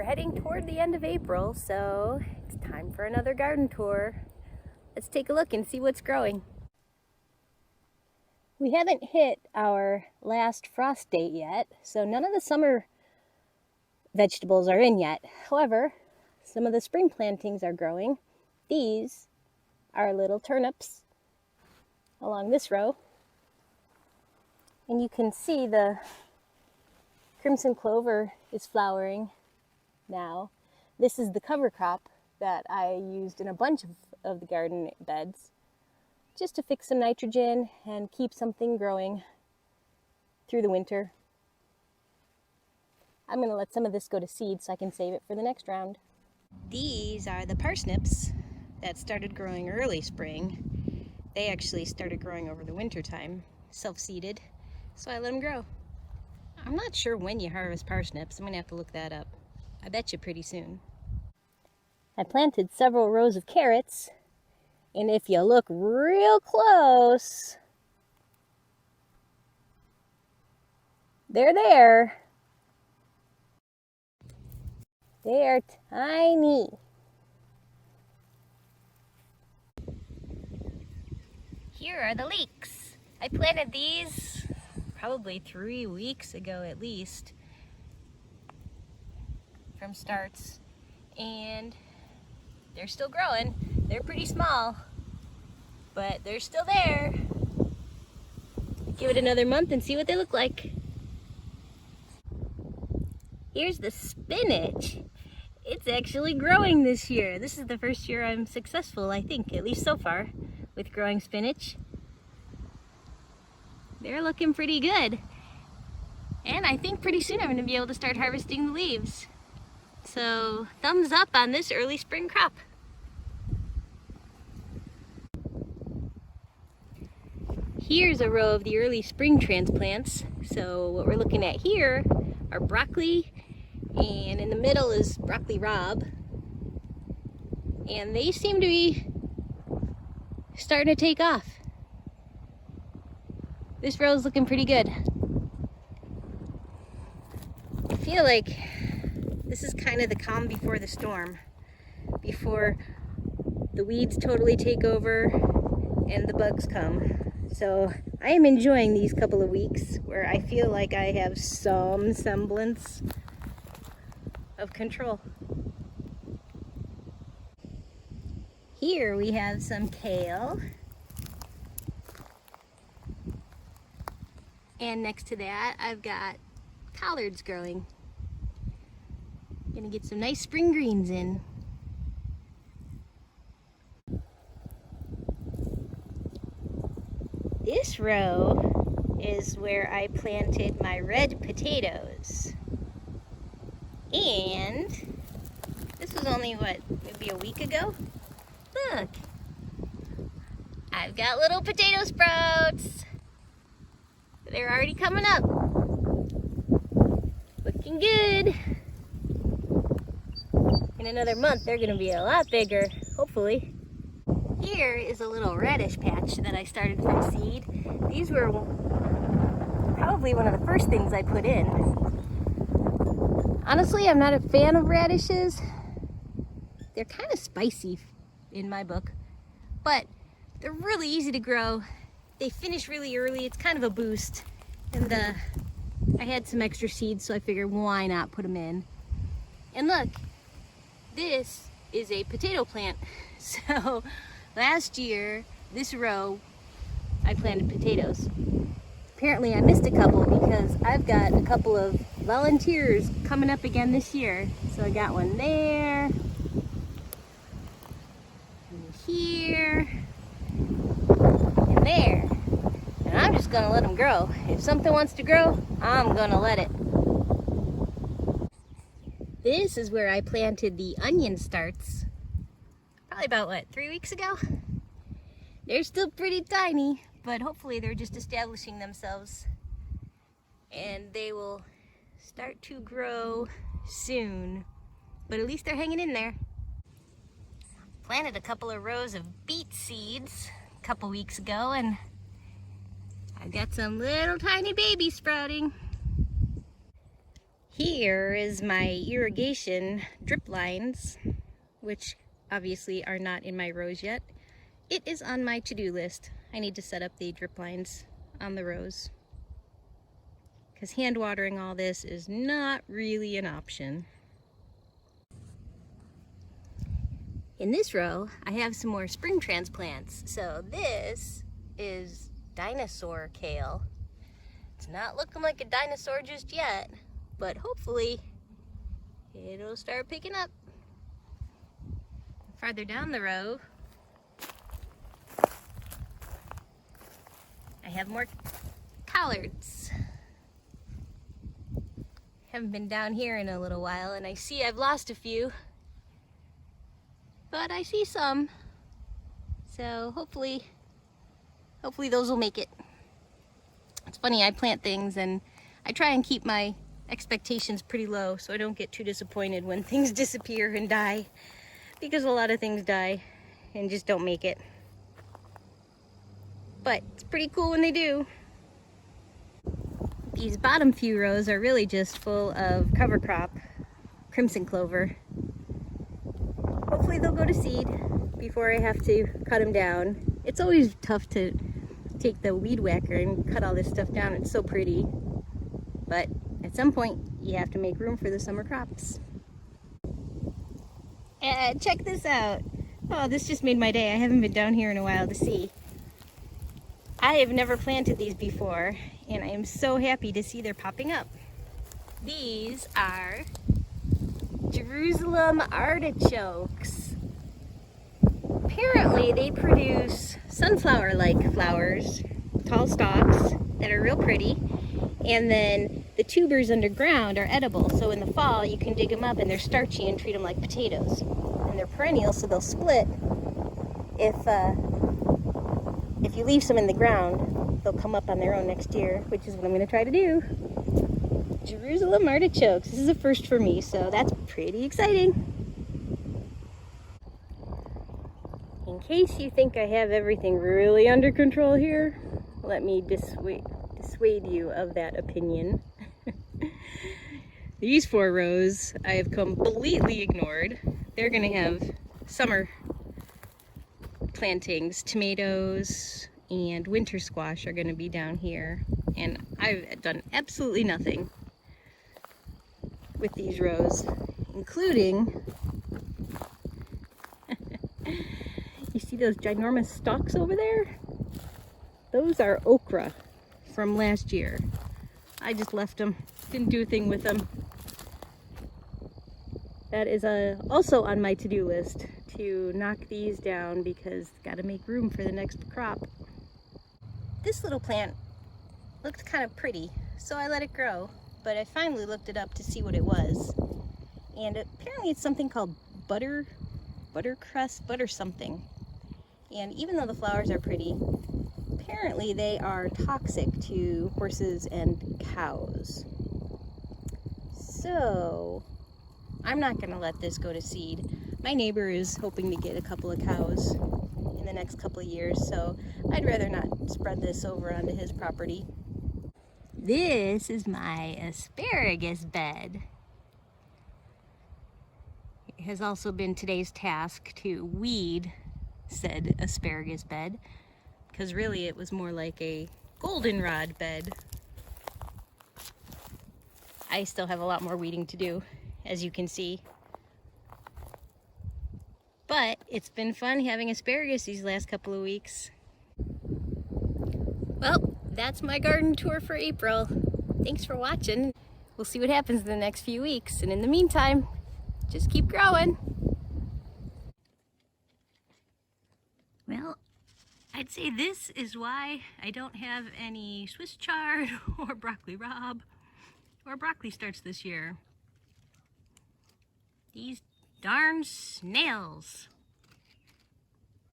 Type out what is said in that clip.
heading toward the end of April, so it's time for another garden tour. Let's take a look and see what's growing. We haven't hit our last frost date yet, so none of the summer vegetables are in yet. However, some of the spring plantings are growing. These are little turnips along this row. And you can see the crimson clover is flowering now. This is the cover crop that I used in a bunch of the garden beds just to fix some nitrogen and keep something growing through the winter. I'm going to let some of this go to seed so I can save it for the next round. These are the parsnips that started growing early spring. They actually started growing over the winter time, self-seeded, so I let them grow. I'm not sure when you harvest parsnips. I'm going to have to look that up. I bet you pretty soon. I planted several rows of carrots, and if you look real close, they're there. They are tiny. Here are the leeks. I planted these probably 3 weeks ago at least from starts, and they're still growing. They're pretty small, but they're still there. Give it another month and see what they look like. Here's the spinach. It's actually growing this year. This is the first year I'm successful, I think, at least so far, with growing spinach. They're looking pretty good. And I think pretty soon I'm going to be able to start harvesting the leaves. So, thumbs up on this early spring crop. Here's a row of the early spring transplants. So what we're looking at here are broccoli, and in the middle is broccoli rabe. And they seem to be starting to take off. This row is looking pretty good. I feel like this is kind of the calm before the storm, before the weeds totally take over and the bugs come. So I am enjoying these couple of weeks where I feel like I have some semblance of control. Here we have some kale. And next to that, I've got collards growing. Gonna get some nice spring greens in. This row is where I planted my red potatoes. And this was only, what, maybe a week ago? Look, I've got little potato sprouts. They're already coming up. Looking good. In another month, they're gonna be a lot bigger, hopefully. Here is a little radish patch that I started from seed. These were probably one of the first things I put in. Honestly, I'm not a fan of radishes. They're kind of spicy in my book, but they're really easy to grow. They finish really early. It's kind of a boost. And I had some extra seeds, so I figured why not put them in. And look, this is a potato plant. So last year, this row, I planted potatoes. Apparently I missed a couple because I've got a couple of volunteers coming up again this year. So I got one there, and here, and there. And I'm just gonna let them grow. If something wants to grow, I'm gonna let it. This is where I planted the onion starts. Probably about, what, 3 weeks ago? They're still pretty tiny, but hopefully they're just establishing themselves. And they will start to grow soon. But at least they're hanging in there. Planted a couple of rows of beet seeds a couple weeks ago, and I've got some little tiny babies sprouting. Here is my irrigation drip lines, which obviously are not in my rows yet. It is on my to-do list. I need to set up the drip lines on the rows, because hand watering all this is not really an option. In this row, I have some more spring transplants. So this is dinosaur kale. It's not looking like a dinosaur just yet, but hopefully it'll start picking up. Farther down the row, I have more collards. Haven't been down here in a little while, and I see I've lost a few, but I see some. So hopefully those will make it. It's funny, I plant things and I try and keep my expectations pretty low so I don't get too disappointed when things disappear and die, because a lot of things die and just don't make it. But it's pretty cool when they do. These bottom few rows are really just full of cover crop, crimson clover. Hopefully they'll go to seed before I have to cut them down. It's always tough to take the weed whacker and cut all this stuff down. It's so pretty. But at some point, you have to make room for the summer crops. And check this out. Oh, this just made my day. I haven't been down here in a while to see. I have never planted these before, and I am so happy to see they're popping up. These are Jerusalem artichokes. Apparently they produce sunflower-like flowers, tall stalks that are real pretty, and then the tubers underground are edible, so in the fall you can dig them up and they're starchy and treat them like potatoes. And they're perennial, so they'll split. If you leave some in the ground, they'll come up on their own next year, which is what I'm going to try to do. Jerusalem artichokes. This is a first for me, so that's pretty exciting. In case you think I have everything really under control here, let me dissuade you of that opinion. These 4 rows I have completely ignored. They're going to have summer plantings. Tomatoes and winter squash are going to be down here, and I've done absolutely nothing with these rows, including you see those ginormous stalks over there? Those are okra from last year. I just left them, didn't do a thing with them. That is also on my to-do list, to knock these down, because got to make room for the next crop. This little plant looked kind of pretty, so I let it grow, but I finally looked it up to see what it was. And apparently it's something called buttercress, butter something. And even though the flowers are pretty, apparently they are toxic to horses and cows. So I'm not going to let this go to seed. My neighbor is hoping to get a couple of cows in the next couple of years, so I'd rather not spread this over onto his property. This is my asparagus bed. It has also been today's task to weed said asparagus bed, because really it was more like a goldenrod bed. I still have a lot more weeding to do, as you can see. But it's been fun having asparagus these last couple of weeks. Well, that's my garden tour for April. Thanks for watching. We'll see what happens in the next few weeks. And in the meantime, just keep growing. Well, I'd say this is why I don't have any Swiss chard or broccoli rabe or broccoli starts this year. These darn snails.